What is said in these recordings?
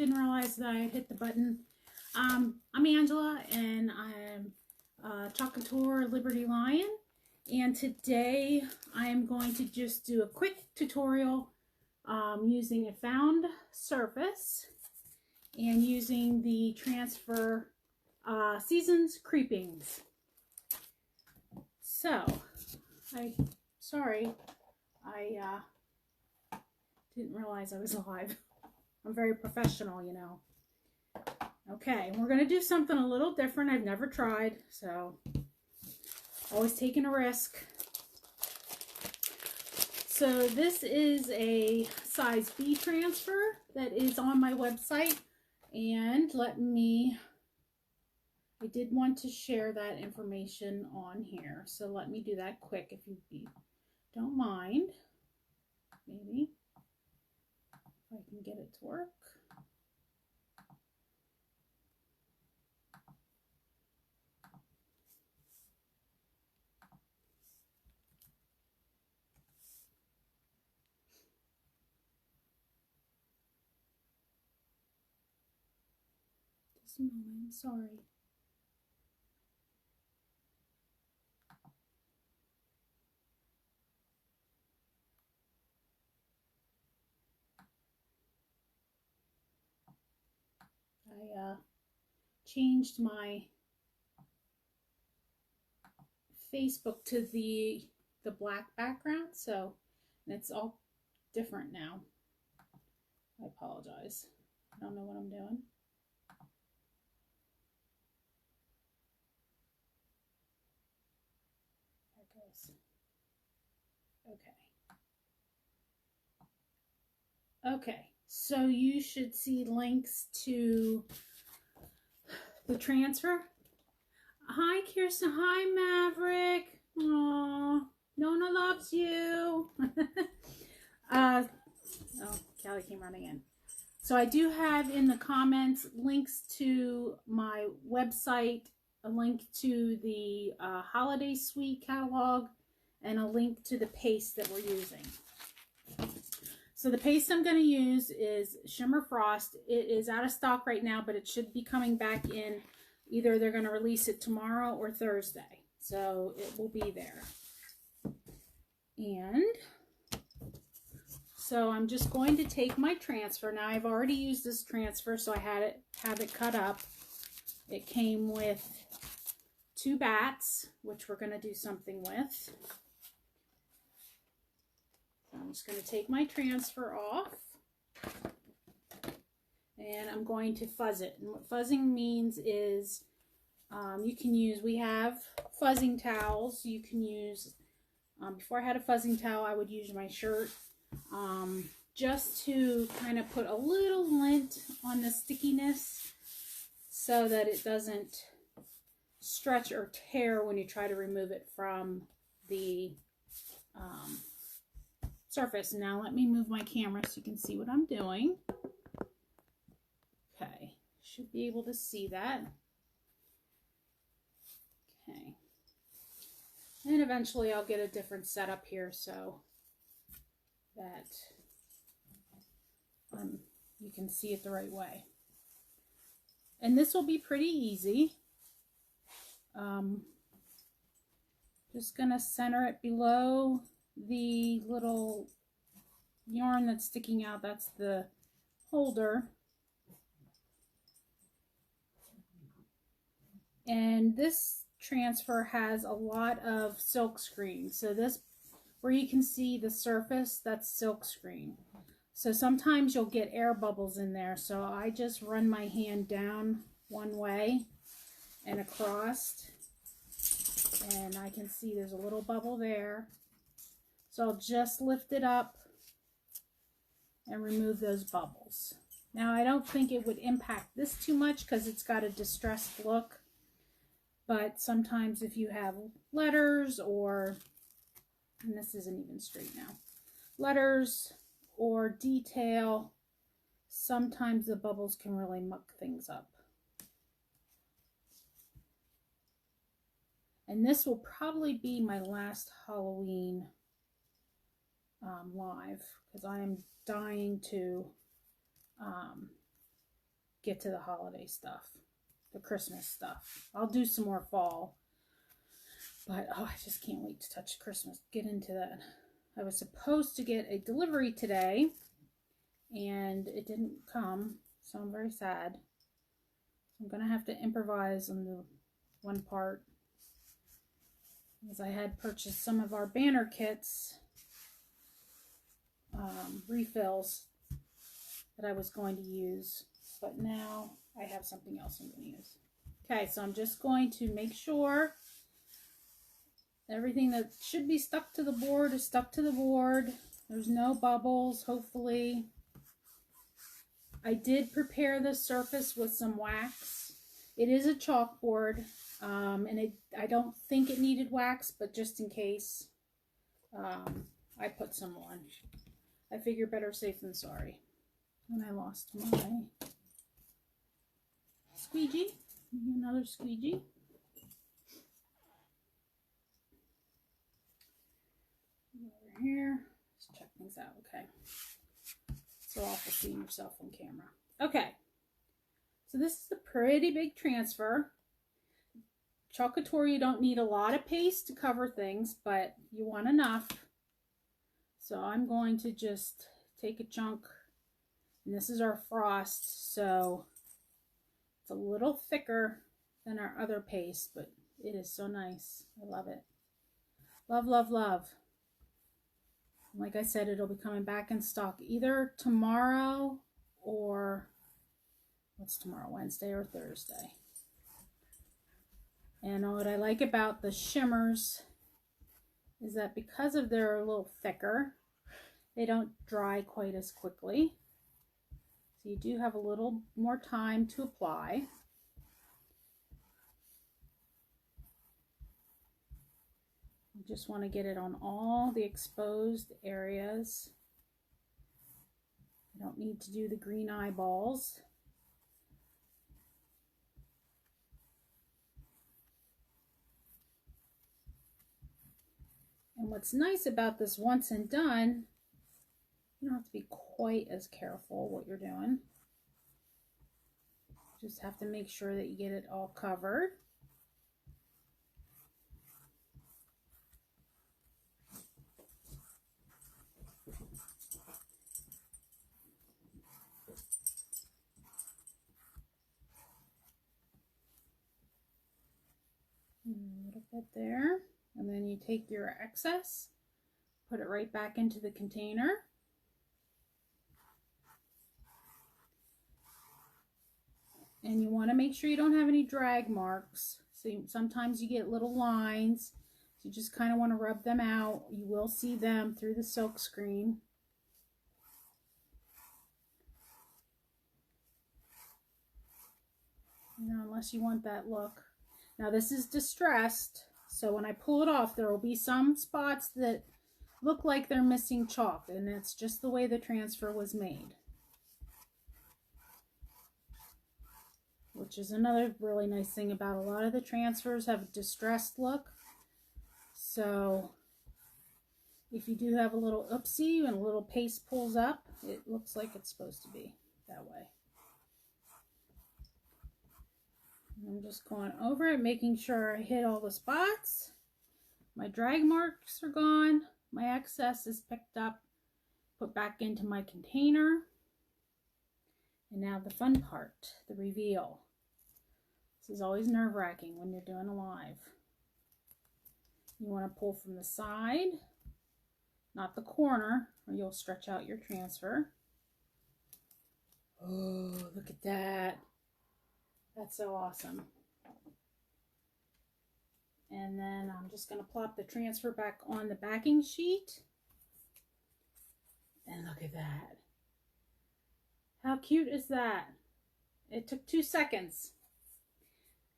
didn't realize that I had hit the button. I'm Angela, and I'm Couture Liberty Lion, and today I'm going to just do a quick tutorial using a found surface and using the Transfer Seasons Creepings. So, sorry, I didn't realize I was live. I'm very professional, you know. Okay, we're going to do something a little different. I've never tried, so always taking a risk. So this is a size B transfer that is on my website, and I did want to share that information on here, so let me do that quick if you don't mind. Maybe if I can get it to work. Just a moment, sorry. I changed my Facebook to the black background, so it's all different now. I apologize. I don't know what I'm doing. There it goes. Okay. Okay, so you should see links to the transfer. Hi, Kirsten. Hi, Maverick. Aww, Nona loves you. Oh, Callie came running in. So I do have in the comments links to my website, a link to the Holiday Suite catalog, and a link to the paste that we're using. So the paste I'm going to use is Shimmer Frost. It is out of stock right now, but it should be coming back in. Either they're going to release it tomorrow or Thursday. So it will be there. And so I'm just going to take my transfer. Now I've already used this transfer, so I have it cut up. It came with 2 bats, which we're going to do something with. I'm just going to take my transfer off, and I'm going to fuzz it. And what fuzzing means is you can use, we have fuzzing towels. You can use, before I had a fuzzing towel, I would use my shirt just to kind of put a little lint on the stickiness so that it doesn't stretch or tear when you try to remove it from the surface. Now let me move my camera so you can see what I'm doing. Okay, should be able to see that. Okay, and eventually I'll get a different setup here so that you can see it the right way. And this will be pretty easy. Just gonna center it below the little yarn that's sticking out. That's the holder. And this transfer has a lot of silk screen. So this, where you can see the surface, that's silk screen. So sometimes you'll get air bubbles in there. So I just run my hand down one way and across, and I can see there's a little bubble there. So I'll just lift it up and remove those bubbles. Now I don't think it would impact this too much because it's got a distressed look. But sometimes if you have letters or, and this isn't even straight now, letters or detail, sometimes the bubbles can really muck things up. And this will probably be my last Halloween live, because I am dying to get to the holiday stuff, the Christmas stuff. I'll do some more fall, but oh, I just can't wait to touch Christmas, get into that. I was supposed to get a delivery today, and it didn't come, so I'm very sad. I'm going to have to improvise on the one part, because I had purchased some of our banner kits, refills that I was going to use, but now I have something else I'm going to use. Okay, so I'm just going to make sure everything that should be stuck to the board is stuck to the board. There's no bubbles, hopefully. I did prepare the surface with some wax. It is a chalkboard, and I don't think it needed wax, but just in case, I put some on. I figure better safe than sorry. And I lost my squeegee. Another squeegee. Over here. Let's check things out. Okay. So awful seeing yourself on camera. Okay. So this is a pretty big transfer. Couture, you don't need a lot of paste to cover things, but you want enough. So I'm going to just take a chunk, and this is our frost, so it's a little thicker than our other paste, but it is so nice. I love it. Love, love, love. Like I said, it'll be coming back in stock either tomorrow or, what's tomorrow, Wednesday or Thursday. And what I like about the shimmers is that because of they're a little thicker, they don't dry quite as quickly. So you do have a little more time to apply. You just want to get it on all the exposed areas. You don't need to do the green eyeballs. And what's nice about this once and done, you don't have to be quite as careful what you're doing. Just have to make sure that you get it all covered. A little bit there. And then you take your excess, put it right back into the container. And you want to make sure you don't have any drag marks. So sometimes you get little lines. So you just kind of want to rub them out. You will see them through the silk screen. You know, unless you want that look. Now this is distressed. So when I pull it off, there will be some spots that look like they're missing chalk, and it's just the way the transfer was made. Which is another really nice thing about a lot of the transfers have a distressed look. So if you do have a little oopsie and a little paste pulls up, it looks like it's supposed to be that way. I'm just going over it, making sure I hit all the spots. My drag marks are gone. My excess is picked up, put back into my container. And now the fun part, the reveal. This is always nerve-wracking when you're doing a live. You want to pull from the side, not the corner, or you'll stretch out your transfer. Oh, look at that. That's so awesome. And then I'm just going to plop the transfer back on the backing sheet. And look at that. How cute is that? It took 2 seconds.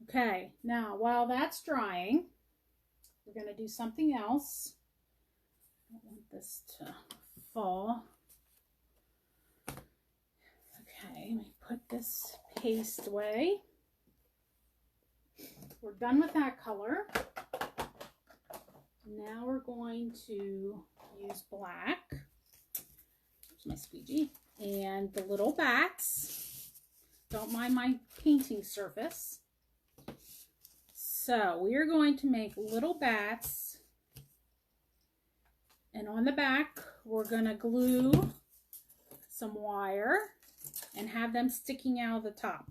Okay, now while that's drying, we're going to do something else. I don't want this to fall. Okay, let me put this paste away. We're done with that color. Now we're going to use black. There's my squeegee. And the little bats. don't mind my painting surface. So we are going to make little bats, and on the back we're going to glue some wire and have them sticking out of the top.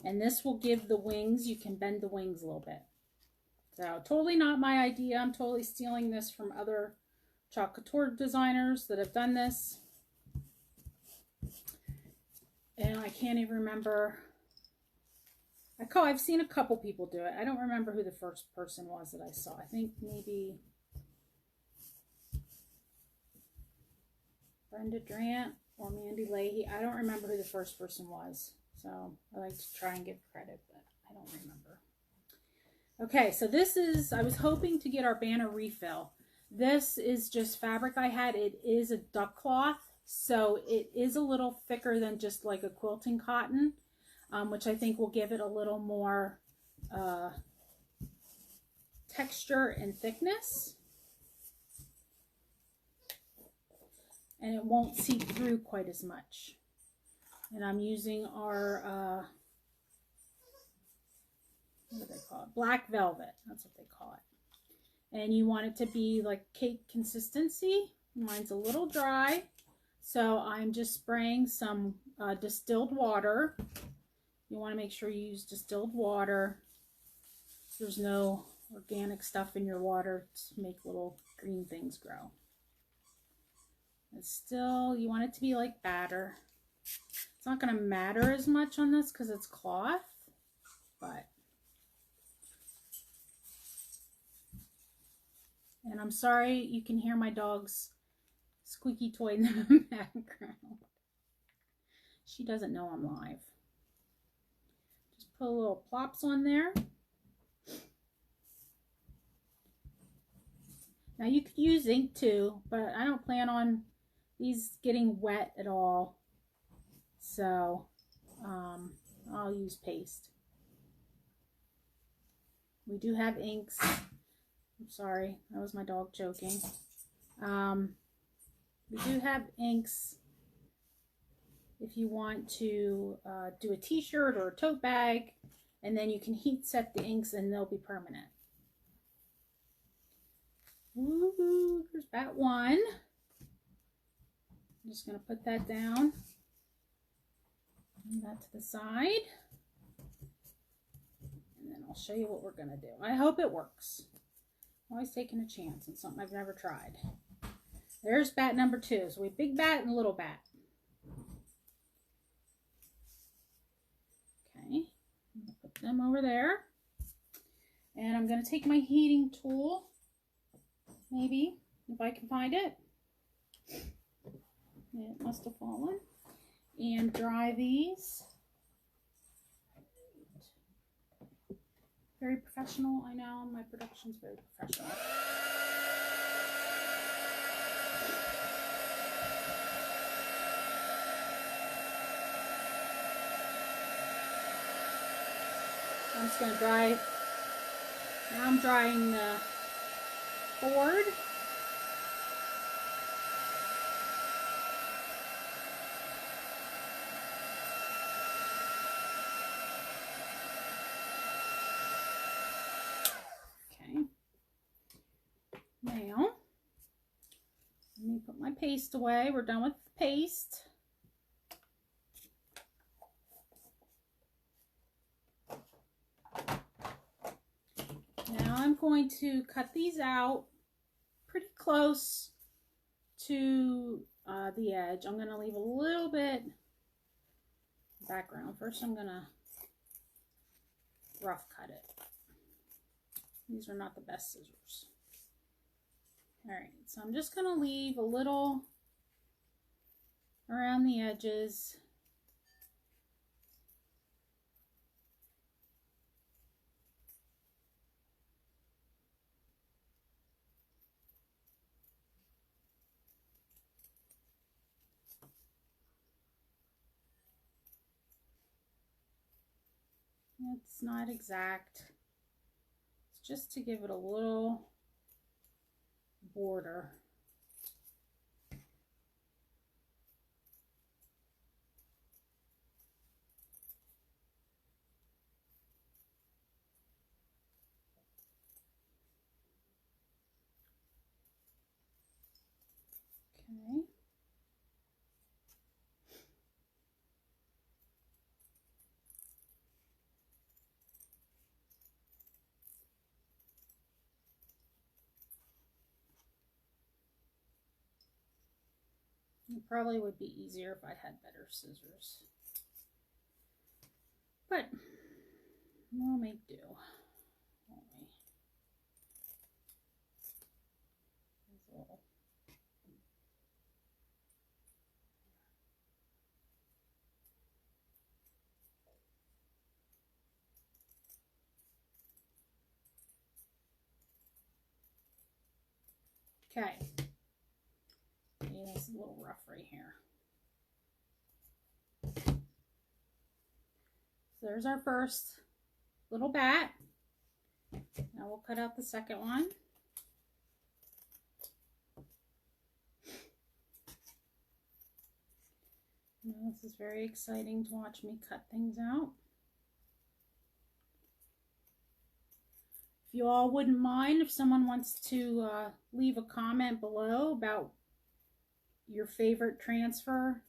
And this will give the wings, you can bend the wings a little bit. So totally not my idea. I'm totally stealing this from other chalk couture designers that have done this. And I can't even remember. I've seen a couple people do it. I don't remember who the first person was that I saw. I think maybe Brenda Drant or Mandy Leahy. I don't remember who the first person was. So I like to try and give credit, but I don't remember. Okay, so this is, I was hoping to get our banner refill. This is just fabric I had. It is a duck cloth, so it is a little thicker than just like a quilting cotton, which I think will give it a little more texture and thickness. And it won't seep through quite as much. And I'm using our, what do they call it? Black velvet. That's what they call it. And you want it to be like cake consistency. Mine's a little dry. So I'm just spraying some distilled water. You want to make sure you use distilled water. There's no organic stuff in your water to make little green things grow. And still, you want it to be like batter. It's not going to matter as much on this because it's cloth, but. And I'm sorry you can hear my dog's squeaky toy in the background. She doesn't know I'm live. Just put a little plops on there. Now you could use ink too, but I don't plan on these getting wet at all. So I'll use paste. We do have inks. I'm sorry, that was my dog joking. We do have inks if you want to do a t-shirt or a tote bag, and then you can heat set the inks and they'll be permanent. Woohoo, there's bat one. I'm just going to put that down. Bring that to the side. And then I'll show you what we're going to do. I hope it works. I'm always taking a chance on something I've never tried. There's bat number 2. So we have big bat and little bat. Okay. I'm going to put them over there. And I'm going to take my heating tool. Maybe, if I can find it. It must have fallen. And dry these. Very professional, I know. My production's very professional. I'm just going to dry. Now I'm drying the board. Okay. Now, let me put my paste away. We're done with the paste. Now I'm going to cut these out pretty close to the edge. I'm going to leave a little bit background. First I'm going to rough cut it. These are not the best scissors. Alright, so I'm just going to leave a little around the edges. It's not exact. It's just to give it a little border. It probably would be easier if I had better scissors. But we'll make do, won't we? Okay. Yeah, it's a little rough right here. So there's our first little bat. Now we'll cut out the second one. Now this is very exciting to watch me cut things out. If you all wouldn't mind, if someone wants to leave a comment below about your favorite transfer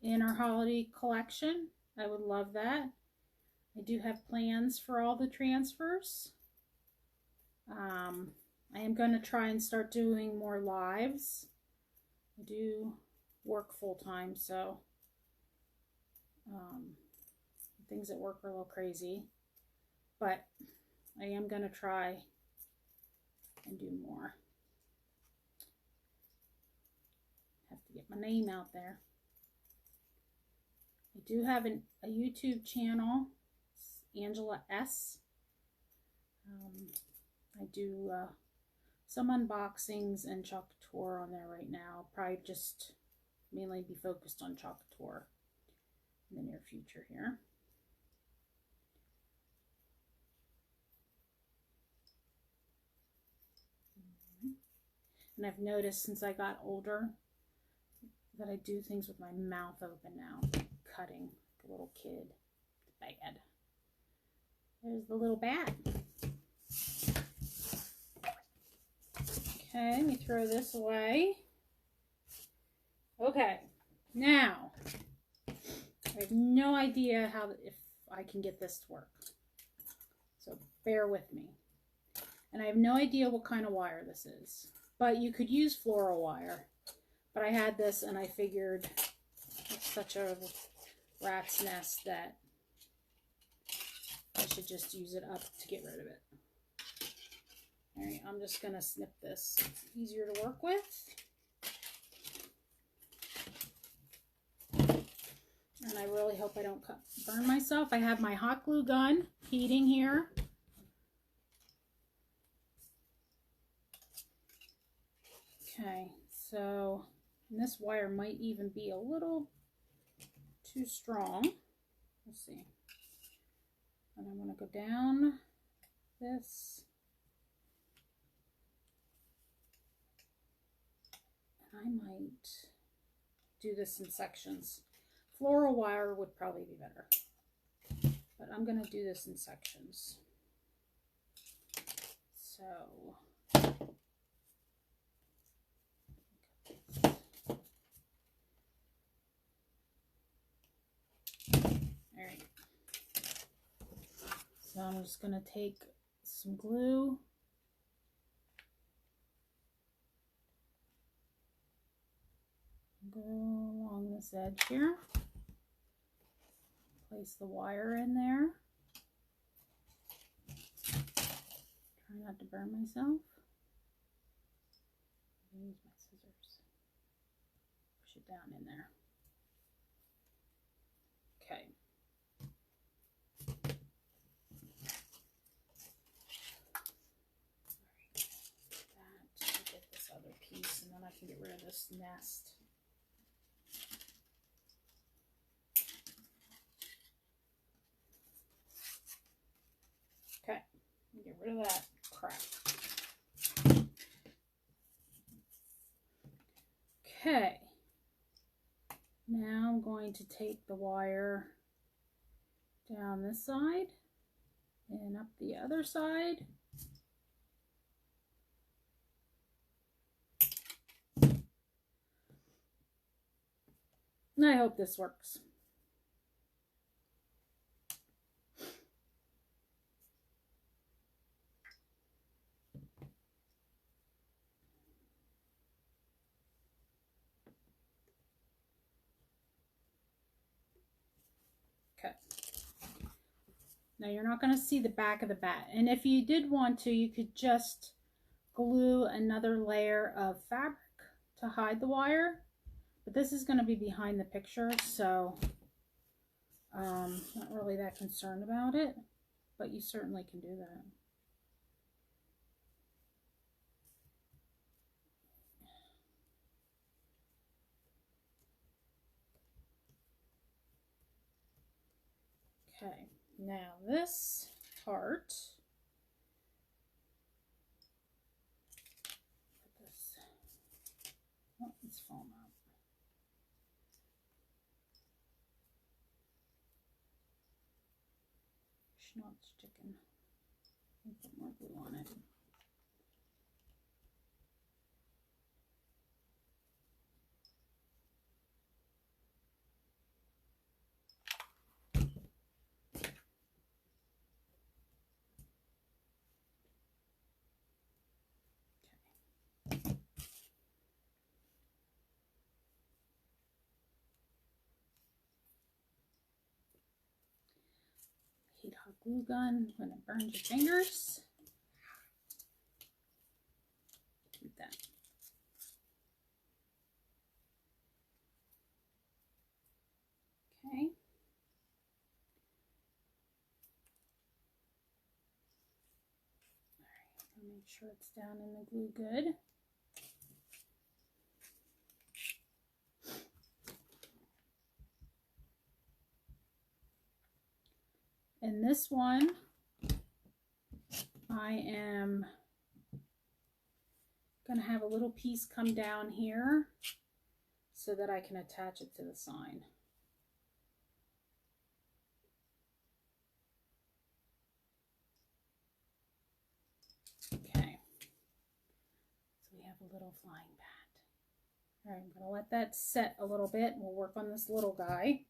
in our holiday collection, I would love that. I do have plans for all the transfers. I am going to try and start doing more lives. I do work full-time, so things at work are a little crazy, but I am going to try and do more. Have to get my name out there. I do have a YouTube channel, Angela S. I do some unboxings and Couture on there right now. Probably just mainly be focused on Couture in the near future here. And I've noticed since I got older that I do things with my mouth open now, cutting like a little kid. Bad. There's the little bat. Okay, let me throw this away. Okay, now I have no idea if I can get this to work, so bear with me. And I have no idea what kind of wire this is, but you could use floral wire. But I had this and I figured it's such a rat's nest that I should just use it up to get rid of it. Alright, I'm just going to snip this. It's easier to work with. And I really hope I don't burn myself. I have my hot glue gun heating here. Okay, so this wire might even be a little too strong. Let's see. And I'm going to go down this. And I might do this in sections. Floral wire would probably be better. But I'm going to do this in sections. So alright. So I'm just going to take some glue. Go along this edge here. Place the wire in there. Try not to burn myself. Use my scissors. Push it down in there. Okay. Alright, that to get this other piece, and then I can get rid of this nest. Okay, get rid of that crap. Okay, now I'm going to take the wire down this side and up the other side. And I hope this works. Okay. Now you're not going to see the back of the bat. And if you did want to, you could just glue another layer of fabric to hide the wire. But this is going to be behind the picture, so not really that concerned about it. But you certainly can do that. Okay, now this part, put this, oh, it's falling out. It's not sticking. Put more glue on it. Heat hot glue gun when it burns your fingers. Keep that. Okay. Alright, I'll make sure it's down in the glue good. In this one, I am going to have a little piece come down here so that I can attach it to the sign. Okay, so we have a little flying bat. All right, I'm going to let that set a little bit and we'll work on this little guy.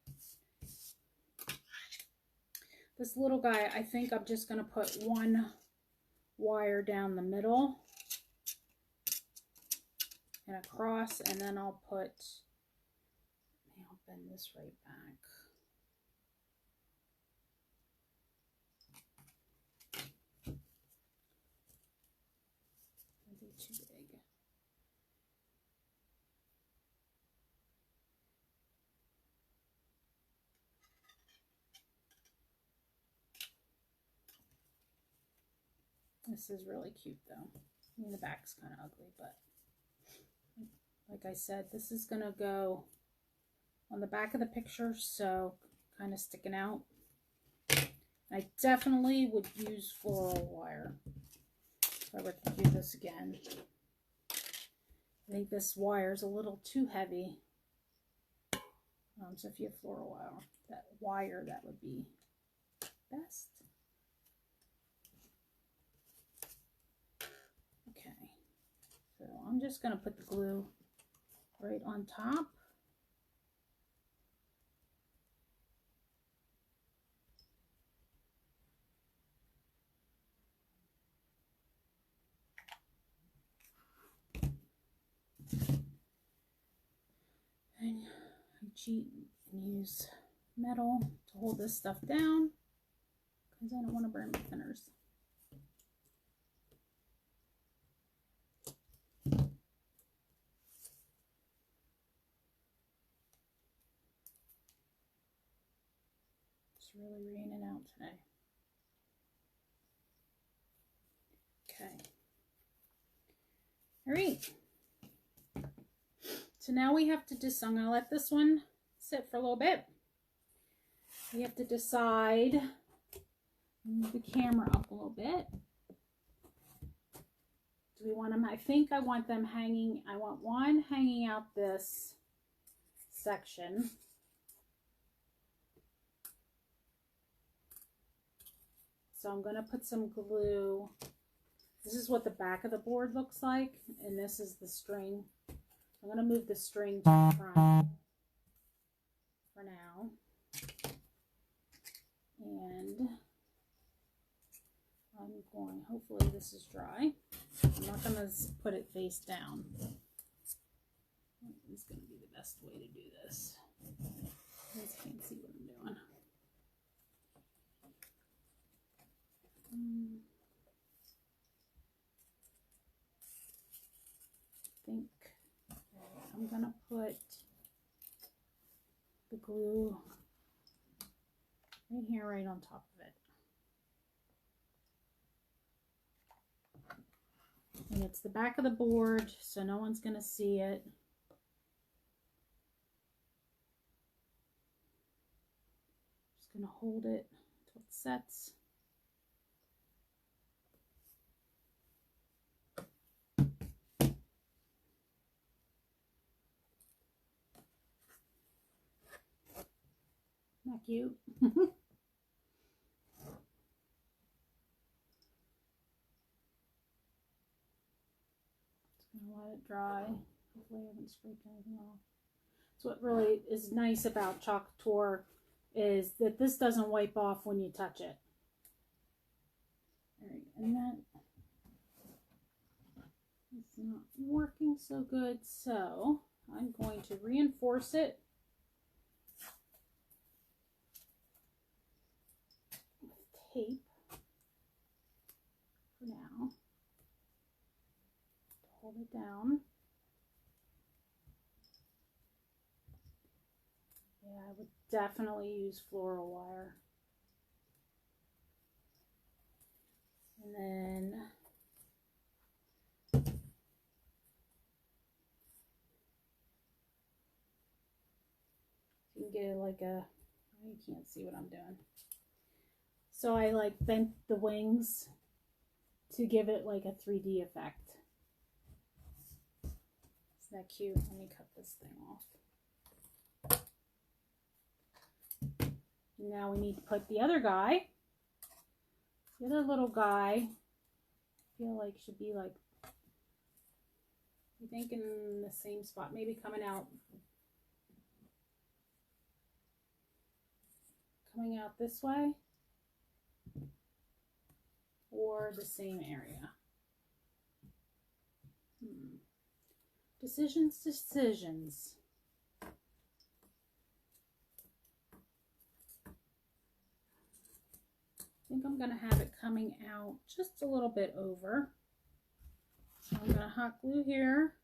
This little guy, I think I'm just going to put one wire down the middle and across, and then I'll put, I'll bend this right back. That'd be too big. This is really cute though. I mean, the back's kind of ugly, but like I said, this is going to go on the back of the picture, so kind of sticking out. I definitely would use floral wire if I were to do this again. I think this wire is a little too heavy. So if you have floral wire, that would be best. Okay, so I'm just going to put the glue right on top. And I cheat and use metal to hold this stuff down because I don't want to burn my thinners. It's really raining out today. Okay. All right. So now we have to I'm going to let this one sit for a little bit. We have to decide, move the camera up a little bit. Do we want them, I think I want them hanging, I want one hanging out this section. So I'm going to put some glue. This is what the back of the board looks like, and this is the string. I'm going to move the string to the front for now. And I'm going, hopefully this is dry. I'm not going to put it face down. This is going to be the best way to do this. You guys can't see what I'm doing. think I'm gonna put the glue right here, right on top of it. And it's the back of the board, so no one's gonna see it. Just gonna hold it until it sets. Not cute. Just gonna let it dry. Hopefully I haven't scraped anything off. So what really is nice about Couture is that this doesn't wipe off when you touch it. All right, and that is not working so good, so I'm going to reinforce it with tape for now to hold it down. Yeah, I would definitely use floral wire. And then you can get it like a, you can't see what I'm doing. So I like bent the wings to give it like a 3D effect. Isn't that cute? Let me cut this thing off. Now we need to put the other guy. The other little guy, I feel like should be like, I think in the same spot, maybe coming out this way or the same area. Decisions. I think I'm going to have it coming out just a little bit over. So I'm going to hot glue here.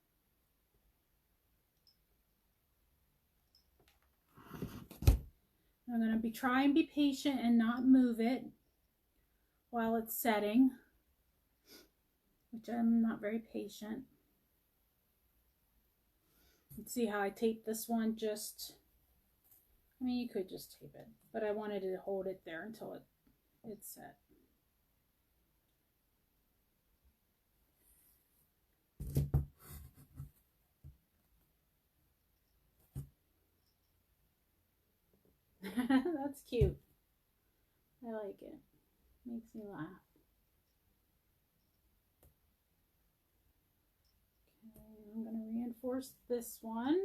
I'm going to try and be patient and not move it while it's setting, which I'm not very patient. Let's see how I tape this one. Just, I mean, you could just tape it, but I wanted to hold it there until it's set. That's cute. I like it. Makes me laugh. Okay, I'm going to reinforce this one.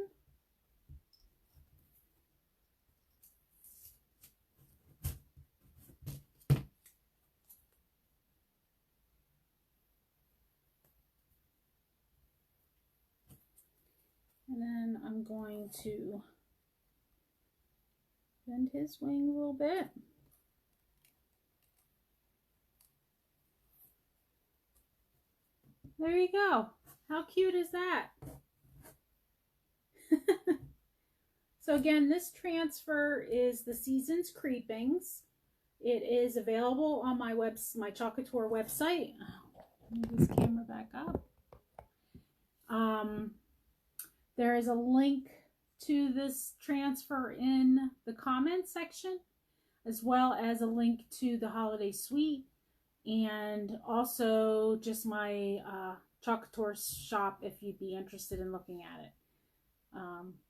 And then I'm going to bend his wing a little bit. There you go. How cute is that? So again, this transfer is the Season's Creepings. It is available on my Couture website. Move this camera back up. There is a link to this transfer in the comments section, as well as a link to the holiday suite, and also just my Couture shop if you'd be interested in looking at it.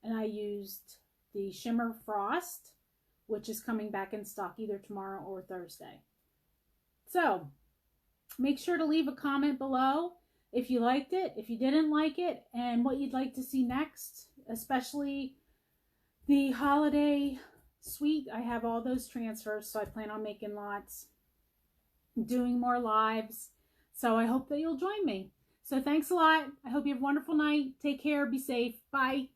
And I used the Shimmer Frost, which is coming back in stock either tomorrow or Thursday. So make sure to leave a comment below if you liked it, if you didn't like it, and what you'd like to see next, especially the holiday suite. I have all those transfers, so I plan on making lots, doing more lives. So I hope that you'll join me. So thanks a lot. I hope you have a wonderful night. Take care. Be safe. Bye.